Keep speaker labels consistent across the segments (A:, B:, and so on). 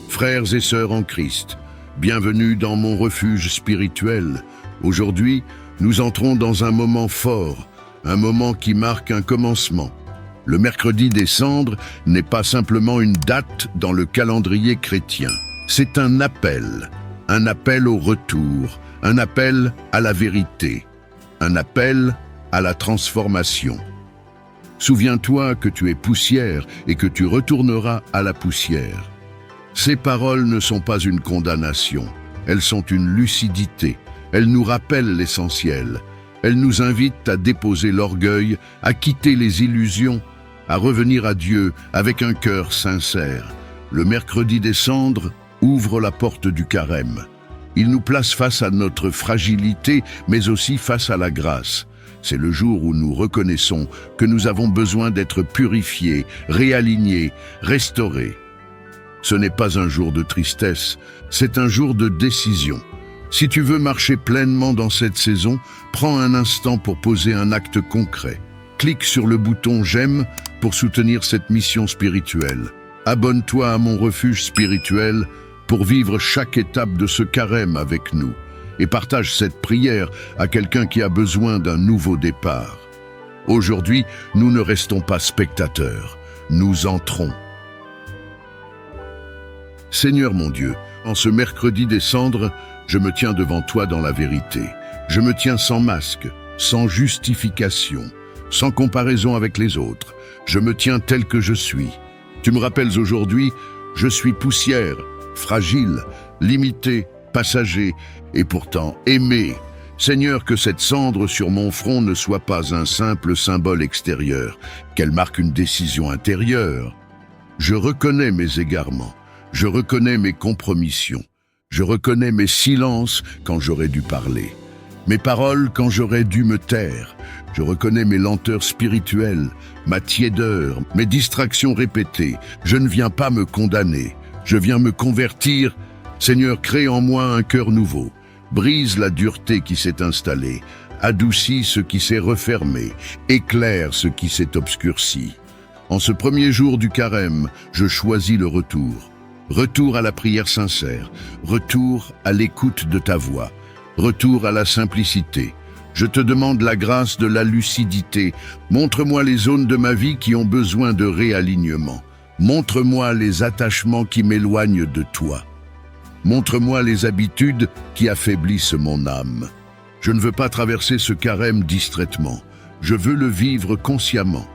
A: Frères et sœurs en Christ, bienvenue dans mon refuge spirituel. Aujourd'hui, nous entrons dans un moment fort, un moment qui marque un commencement. Le mercredi des cendres n'est pas simplement une date dans le calendrier chrétien. C'est un appel au retour, un appel à la vérité, un appel à la transformation. Souviens-toi que tu es poussière et que tu retourneras à la poussière. Ces paroles ne sont pas une condamnation, elles sont une lucidité. Elles nous rappellent l'essentiel. Elles nous invitent à déposer l'orgueil, à quitter les illusions, à revenir à Dieu avec un cœur sincère. Le mercredi des cendres ouvre la porte du carême. Il nous place face à notre fragilité, mais aussi face à la grâce. C'est le jour où nous reconnaissons que nous avons besoin d'être purifiés, réalignés, restaurés. Ce n'est pas un jour de tristesse, c'est un jour de décision. Si tu veux marcher pleinement dans cette saison, prends un instant pour poser un acte concret. Clique sur le bouton « J'aime » pour soutenir cette mission spirituelle. Abonne-toi à mon refuge spirituel pour vivre chaque étape de ce carême avec nous. Et partage cette prière à quelqu'un qui a besoin d'un nouveau départ. Aujourd'hui, nous ne restons pas spectateurs, nous entrons. Seigneur mon Dieu, en ce mercredi des cendres, je me tiens devant toi dans la vérité. Je me tiens sans masque, sans justification, sans comparaison avec les autres. Je me tiens tel que je suis. Tu me rappelles aujourd'hui, je suis poussière, fragile, limité, passager et pourtant aimé. Seigneur, que cette cendre sur mon front ne soit pas un simple symbole extérieur, qu'elle marque une décision intérieure. Je reconnais mes égarements, je reconnais mes compromissions. Je reconnais mes silences quand j'aurais dû parler, mes paroles quand j'aurais dû me taire. Je reconnais mes lenteurs spirituelles, ma tiédeur, mes distractions répétées. Je ne viens pas me condamner, je viens me convertir. Seigneur, crée en moi un cœur nouveau. Brise la dureté qui s'est installée, adoucis ce qui s'est refermé, éclaire ce qui s'est obscurci. En ce premier jour du carême, je choisis le retour. Retour à la prière sincère, retour à l'écoute de ta voix, retour à la simplicité. Je te demande la grâce de la lucidité. Montre-moi les zones de ma vie qui ont besoin de réalignement. Montre-moi les attachements qui m'éloignent de toi. Montre-moi les habitudes qui affaiblissent mon âme. Je ne veux pas traverser ce carême distraitement. Je veux le vivre consciemment.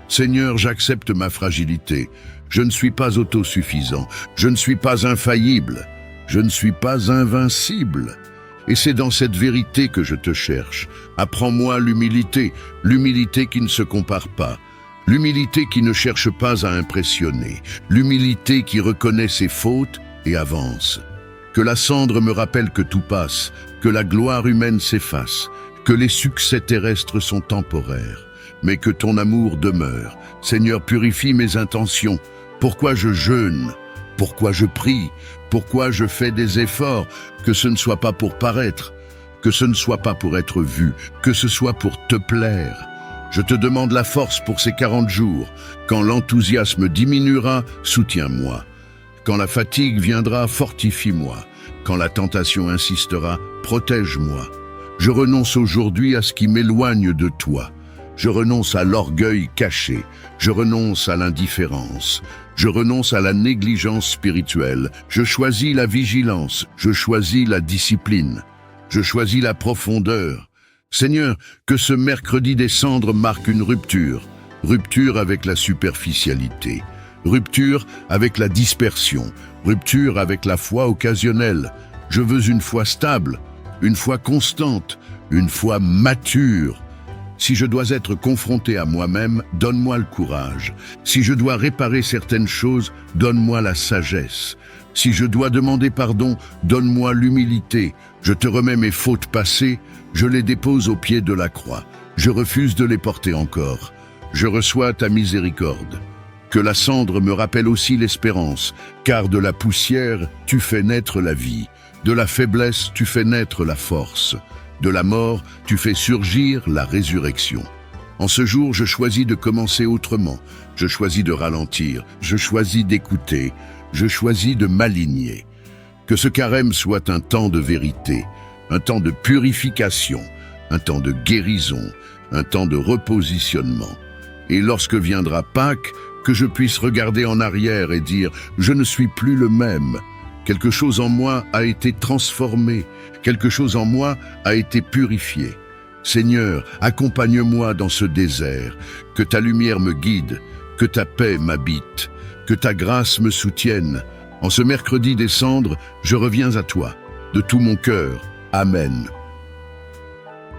A: Seigneur, j'accepte ma fragilité. Je ne suis pas autosuffisant. Je ne suis pas infaillible. Je ne suis pas invincible. Et c'est dans cette vérité que je te cherche. Apprends-moi l'humilité, l'humilité qui ne se compare pas, l'humilité qui ne cherche pas à impressionner, l'humilité qui reconnaît ses fautes et avance. Que la cendre me rappelle que tout passe, que la gloire humaine s'efface, que les succès terrestres sont temporaires, mais que ton amour demeure. Seigneur, purifie mes intentions. Pourquoi je jeûne? Pourquoi je prie? Pourquoi je fais des efforts? Que ce ne soit pas pour paraître, que ce ne soit pas pour être vu, que ce soit pour te plaire. Je te demande la force pour ces 40 jours. Quand l'enthousiasme diminuera, soutiens-moi. Quand la fatigue viendra, fortifie-moi. Quand la tentation insistera, protège-moi. Je renonce aujourd'hui à ce qui m'éloigne de toi. Je renonce à l'orgueil caché. Je renonce à l'indifférence. Je renonce à la négligence spirituelle. Je choisis la vigilance. Je choisis la discipline. Je choisis la profondeur. Seigneur, que ce mercredi des cendres marque une rupture. Rupture avec la superficialité. Rupture avec la dispersion. Rupture avec la foi occasionnelle. Je veux une foi stable, une foi constante, une foi mature. Si je dois être confronté à moi-même, donne-moi le courage. Si je dois réparer certaines choses, donne-moi la sagesse. Si je dois demander pardon, donne-moi l'humilité. Je te remets mes fautes passées, je les dépose au pied de la croix. Je refuse de les porter encore. Je reçois ta miséricorde. Que la cendre me rappelle aussi l'espérance, car de la poussière, tu fais naître la vie. De la faiblesse, tu fais naître la force. De la mort, tu fais surgir la résurrection. En ce jour, je choisis de commencer autrement. Je choisis de ralentir. Je choisis d'écouter. je choisis de m'aligner. Que ce carême soit un temps de vérité, un temps de purification, un temps de guérison, un temps de repositionnement. Et lorsque viendra Pâques, que je puisse regarder en arrière et dire « Je ne suis plus le même ». Quelque chose en moi a été transformé, quelque chose en moi a été purifié. Seigneur, accompagne-moi dans ce désert, que ta lumière me guide, que ta paix m'habite, que ta grâce me soutienne. En ce mercredi des cendres, je reviens à toi, de tout mon cœur. Amen.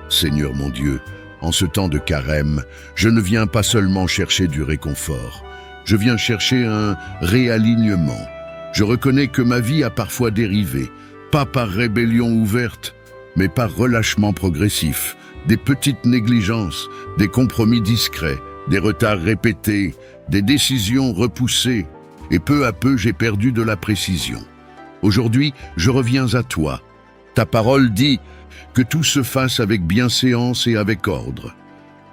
A: Seigneur mon Dieu, en ce temps de carême, je ne viens pas seulement chercher du réconfort, je viens chercher un réalignement. Je reconnais que ma vie a parfois dérivé, pas par rébellion ouverte, mais par relâchement progressif, des petites négligences, des compromis discrets, des retards répétés, des décisions repoussées, et peu à peu j'ai perdu de la précision. Aujourd'hui, je reviens à toi. Ta parole dit que tout se fasse avec bienséance et avec ordre.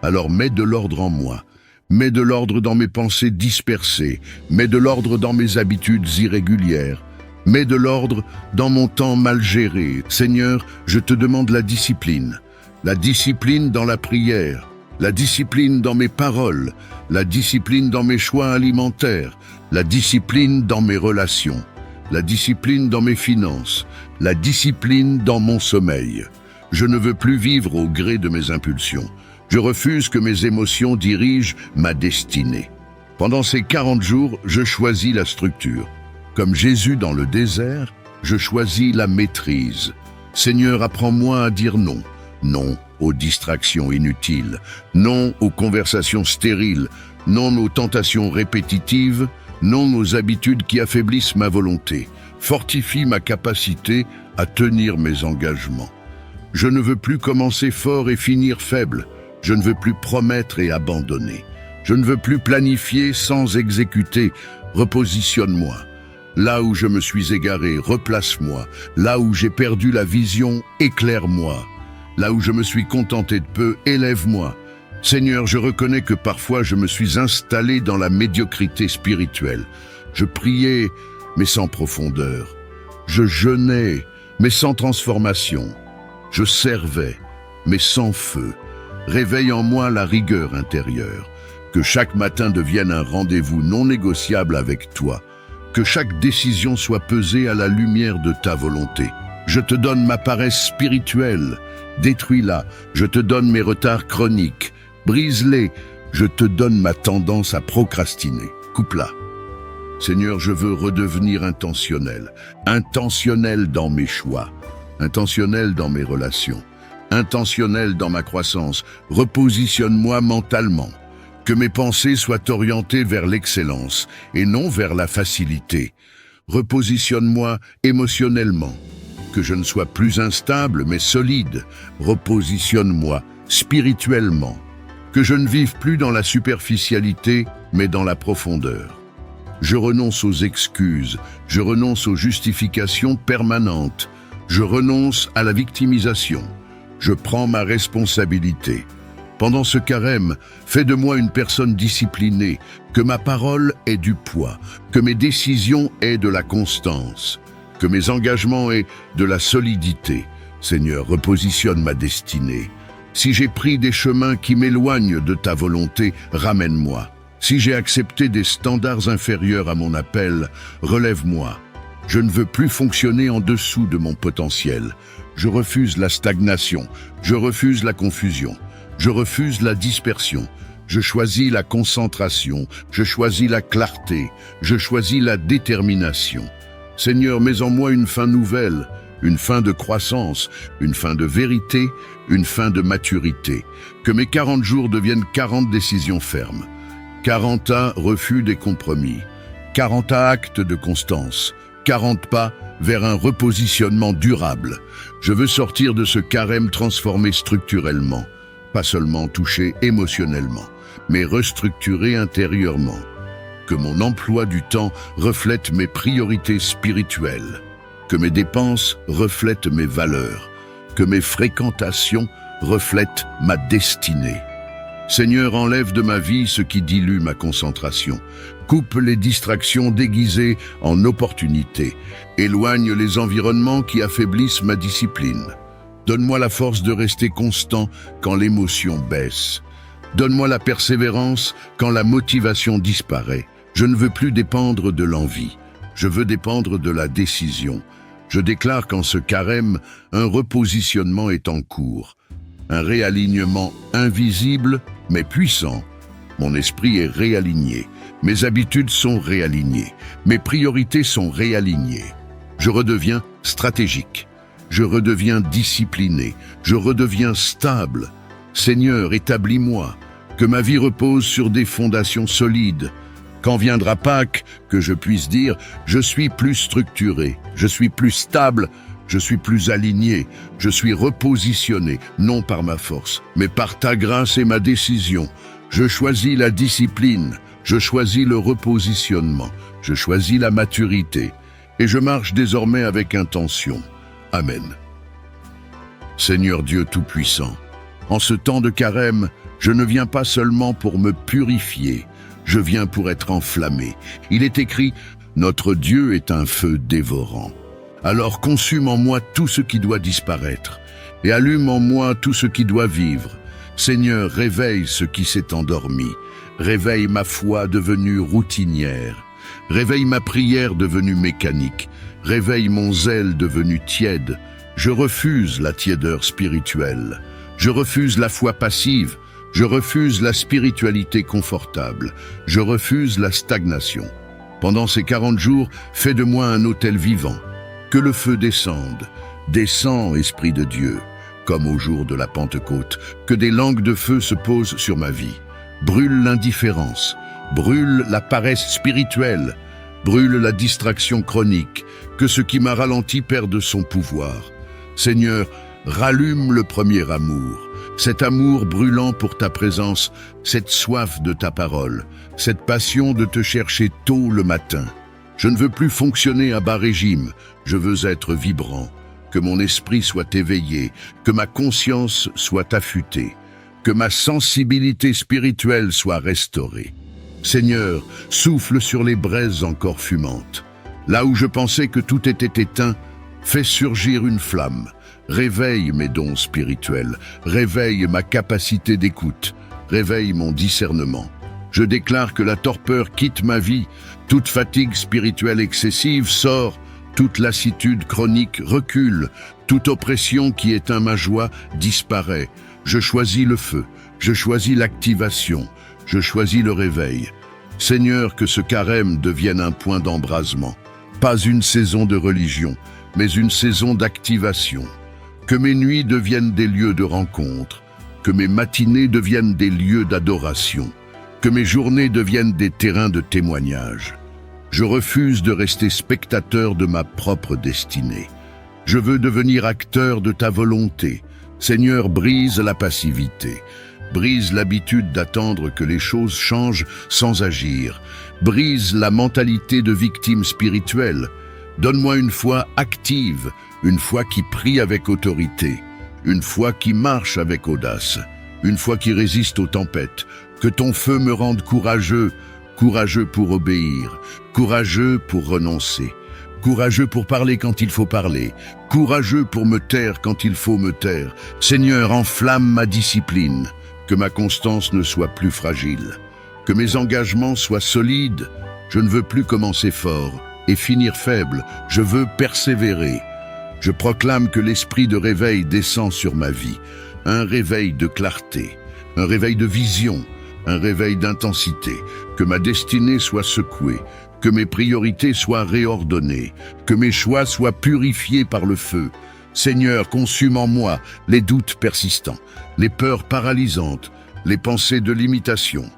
A: Alors mets de l'ordre en moi, mets de l'ordre dans mes pensées dispersées, mets de l'ordre dans mes habitudes irrégulières, mets de l'ordre dans mon temps mal géré. Seigneur, je te demande la discipline dans la prière, la discipline dans mes paroles, la discipline dans mes choix alimentaires, la discipline dans mes relations, la discipline dans mes finances, la discipline dans mon sommeil. Je ne veux plus vivre au gré de mes impulsions. Je refuse que mes émotions dirigent ma destinée. Pendant ces 40 jours, je choisis la structure. Comme Jésus dans le désert, je choisis la maîtrise. Seigneur, apprends-moi à dire non. Non aux distractions inutiles, non aux conversations stériles, non aux tentations répétitives, non aux habitudes qui affaiblissent ma volonté. Fortifie ma capacité à tenir mes engagements. Je ne veux plus commencer fort et finir faible. Je ne veux plus promettre et abandonner. Je ne veux plus planifier sans exécuter. Repositionne-moi. Là où je me suis égaré, replace-moi. Là où j'ai perdu la vision, éclaire-moi. Là où je me suis contenté de peu, élève-moi. Seigneur, je reconnais que parfois je me suis installé dans la médiocrité spirituelle. Je priais, mais sans profondeur. Je jeûnais, mais sans transformation. Je servais, mais sans feu. Réveille en moi la rigueur intérieure. Que chaque matin devienne un rendez-vous non négociable avec toi. Que chaque décision soit pesée à la lumière de ta volonté. Je te donne ma paresse spirituelle. Détruis-la. Je te donne mes retards chroniques. Brise-les. Je te donne ma tendance à procrastiner. Coupe-la. Seigneur, je veux redevenir intentionnel. Intentionnel dans mes choix. Intentionnel dans mes relations. Intentionnel dans ma croissance. Repositionne-moi mentalement. Que mes pensées soient orientées vers l'excellence et non vers la facilité. Repositionne-moi émotionnellement. Que je ne sois plus instable mais solide. Repositionne-moi spirituellement. Que je ne vive plus dans la superficialité mais dans la profondeur. Je renonce aux excuses, je renonce aux justifications permanentes. Je renonce à la victimisation. Je prends ma responsabilité. Pendant ce carême, fais de moi une personne disciplinée, que ma parole ait du poids, que mes décisions aient de la constance, que mes engagements aient de la solidité. Seigneur, repositionne ma destinée. Si j'ai pris des chemins qui m'éloignent de ta volonté, ramène-moi. Si j'ai accepté des standards inférieurs à mon appel, relève-moi. Je ne veux plus fonctionner en dessous de mon potentiel. Je refuse la stagnation, je refuse la confusion, je refuse la dispersion. Je choisis la concentration, je choisis la clarté, je choisis la détermination. Seigneur, mets en moi une fin nouvelle, une fin de croissance, une fin de vérité, une fin de maturité. Que mes 40 jours deviennent 40 décisions fermes. 40 refus des compromis. 40 actes de constance. 40 pas vers un repositionnement durable. Je veux sortir de ce carême transformé structurellement, pas seulement touché émotionnellement, mais restructuré intérieurement. Que mon emploi du temps reflète mes priorités spirituelles. Que mes dépenses reflètent mes valeurs. Que mes fréquentations reflètent ma destinée. Seigneur, enlève de ma vie ce qui dilue ma concentration. Coupe les distractions déguisées en opportunités. Éloigne les environnements qui affaiblissent ma discipline. Donne-moi la force de rester constant quand l'émotion baisse. Donne-moi la persévérance quand la motivation disparaît. Je ne veux plus dépendre de l'envie. Je veux dépendre de la décision. Je déclare qu'en ce carême, un repositionnement est en cours. Un réalignement invisible mais puissant. Mon esprit est réaligné. Mes habitudes sont réalignées. Mes priorités sont réalignées. Je redeviens stratégique. Je redeviens discipliné. Je redeviens stable. Seigneur, établis-moi. Que ma vie repose sur des fondations solides. Quand viendra Pâques, que je puisse dire « Je suis plus structuré, je suis plus stable, je suis plus aligné, je suis repositionné, non par ma force, mais par ta grâce et ma décision. Je choisis la discipline, je choisis le repositionnement, je choisis la maturité, et je marche désormais avec intention. Amen. Seigneur Dieu Tout-Puissant, en ce temps de carême, je ne viens pas seulement pour me purifier, je viens pour être enflammé. Il est écrit « Notre Dieu est un feu dévorant ». Alors consume en moi tout ce qui doit disparaître, et allume en moi tout ce qui doit vivre. Seigneur, réveille ce qui s'est endormi. Réveille ma foi devenue routinière. Réveille ma prière devenue mécanique. Réveille mon zèle devenu tiède. Je refuse la tiédeur spirituelle. Je refuse la foi passive. Je refuse la spiritualité confortable. Je refuse la stagnation. Pendant ces 40 jours, fais de moi un autel vivant. Que le feu descende. Descends, Esprit de Dieu, comme au jour de la Pentecôte. Que des langues de feu se posent sur ma vie. Brûle l'indifférence. Brûle la paresse spirituelle. Brûle la distraction chronique. Que ce qui m'a ralenti perde son pouvoir. Seigneur, rallume le premier amour. Cet amour brûlant pour ta présence, cette soif de ta parole, cette passion de te chercher tôt le matin. Je ne veux plus fonctionner à bas régime, je veux être vibrant, que mon esprit soit éveillé, que ma conscience soit affûtée, que ma sensibilité spirituelle soit restaurée. Seigneur, souffle sur les braises encore fumantes. Là où je pensais que tout était éteint, fais surgir une flamme. Réveille mes dons spirituels, réveille ma capacité d'écoute, réveille mon discernement. Je déclare que la torpeur quitte ma vie, toute fatigue spirituelle excessive sort, toute lassitude chronique recule, toute oppression qui éteint ma joie disparaît. Je choisis le feu, je choisis l'activation, je choisis le réveil. Seigneur, que ce carême devienne un point d'embrasement, pas une saison de religion, mais une saison d'activation. Que mes nuits deviennent des lieux de rencontre, que mes matinées deviennent des lieux d'adoration, que mes journées deviennent des terrains de témoignage. Je refuse de rester spectateur de ma propre destinée. Je veux devenir acteur de ta volonté. Seigneur, brise la passivité. Brise l'habitude d'attendre que les choses changent sans agir. Brise la mentalité de victime spirituelle. Donne-moi une foi active, une foi qui prie avec autorité, une foi qui marche avec audace, une foi qui résiste aux tempêtes. Que ton feu me rende courageux, courageux pour obéir, courageux pour renoncer, courageux pour parler quand il faut parler, courageux pour me taire quand il faut me taire. Seigneur, enflamme ma discipline, que ma constance ne soit plus fragile, que mes engagements soient solides. Je ne veux plus commencer fort et finir faible, je veux persévérer. Je proclame que l'esprit de réveil descend sur ma vie, un réveil de clarté, un réveil de vision, un réveil d'intensité, que ma destinée soit secouée, que mes priorités soient réordonnées, que mes choix soient purifiés par le feu. Seigneur, consume en moi les doutes persistants, les peurs paralysantes, les pensées de limitation.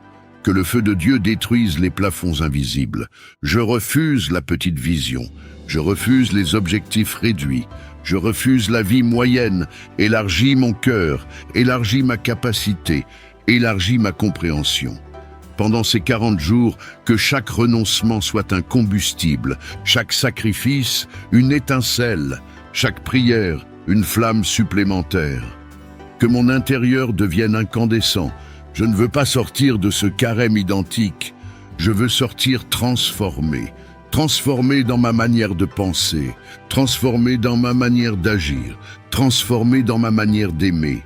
A: Que le feu de Dieu détruise les plafonds invisibles. Je refuse la petite vision. Je refuse les objectifs réduits. Je refuse la vie moyenne. Élargis mon cœur. Élargis ma capacité. Élargis ma compréhension. Pendant ces 40 jours, que chaque renoncement soit un combustible, chaque sacrifice, une étincelle, chaque prière, une flamme supplémentaire. Que mon intérieur devienne incandescent, Je ne veux pas sortir de ce carême identique. Je veux sortir transformé. Transformé dans ma manière de penser. Transformé dans ma manière d'agir. Transformé dans ma manière d'aimer.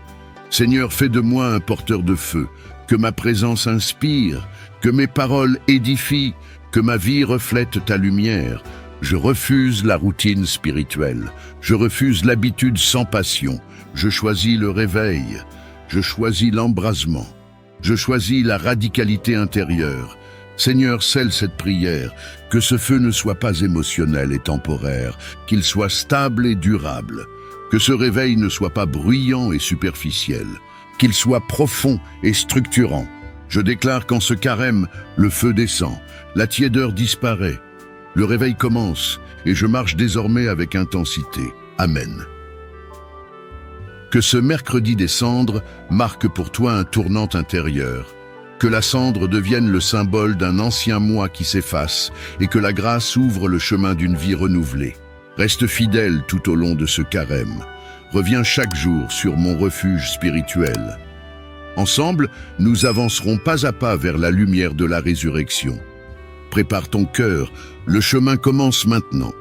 A: Seigneur, fais de moi un porteur de feu. Que ma présence inspire. Que mes paroles édifient. Que ma vie reflète ta lumière. Je refuse la routine spirituelle. Je refuse l'habitude sans passion. Je choisis le réveil. Je choisis l'embrasement. Je choisis la radicalité intérieure. Seigneur, scelle cette prière, que ce feu ne soit pas émotionnel et temporaire, qu'il soit stable et durable, que ce réveil ne soit pas bruyant et superficiel, qu'il soit profond et structurant. Je déclare qu'en ce carême, le feu descend, la tiédeur disparaît, le réveil commence et je marche désormais avec intensité. Amen. Que ce mercredi des cendres marque pour toi un tournant intérieur. Que la cendre devienne le symbole d'un ancien moi qui s'efface et que la grâce ouvre le chemin d'une vie renouvelée. Reste fidèle tout au long de ce carême. Reviens chaque jour sur mon refuge spirituel. Ensemble, nous avancerons pas à pas vers la lumière de la résurrection. Prépare ton cœur, le chemin commence maintenant.